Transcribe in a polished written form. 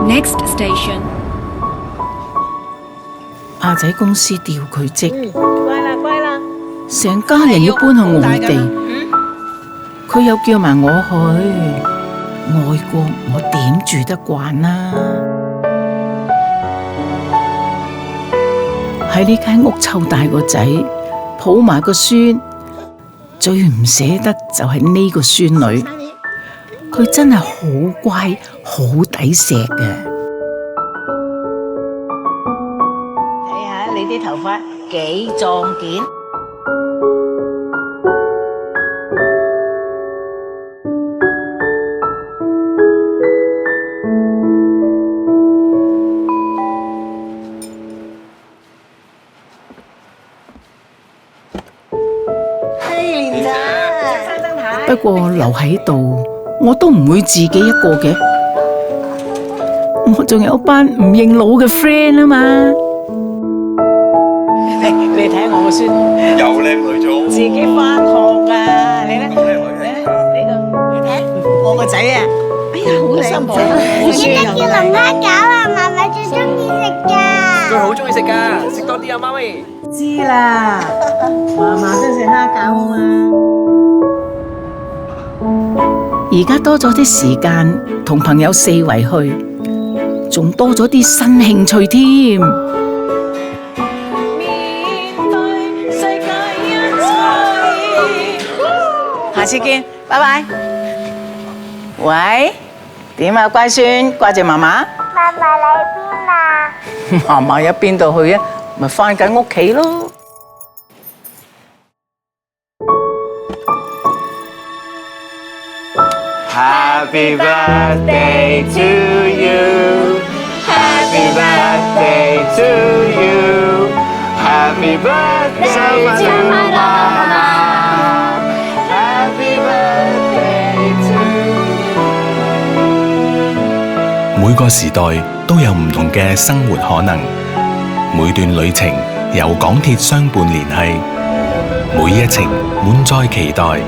Next station. 阿仔公司調佢職，乖啦乖啦，成家人要搬去外地，佢又叫埋我去。外國我點住得慣啊？喺呢間屋湊大個仔，抱埋個孫，最唔捨得就係呢個孫女，佢真係好乖，好抵錫嘅。睇下你啲頭髮幾壯健。不過留喺度，我都唔會自己一個嘅，我仲有班唔認老嘅 friend 啊嘛。你睇我個孫，又靚女咗，自己返學啊！你咧，咁靚女嘅，你睇我個仔啊！哎呀，好靚仔，好記得叫龍蝦餃啊，媽媽最中意食㗎。佢好中意食㗎，食多啲啊，媽咪。知啦，嫲嫲都食蝦餃啊嘛。而家多咗啲時間同朋友四圍去，仲多咗啲新興趣添。面對世界一切，下次見，拜拜。喂，點啊，乖孫，掛住媽媽？媽媽你邊啊？媽媽有邊度去啊？咪返緊屋企咯。Happy birthday to you. Happy birthday to you. Happy birthday 生日快樂，媽媽。Happy birthday to you。每個時代都有唔同嘅生活可能，每段旅程由港鐵相伴聯繫，每一程滿載期待。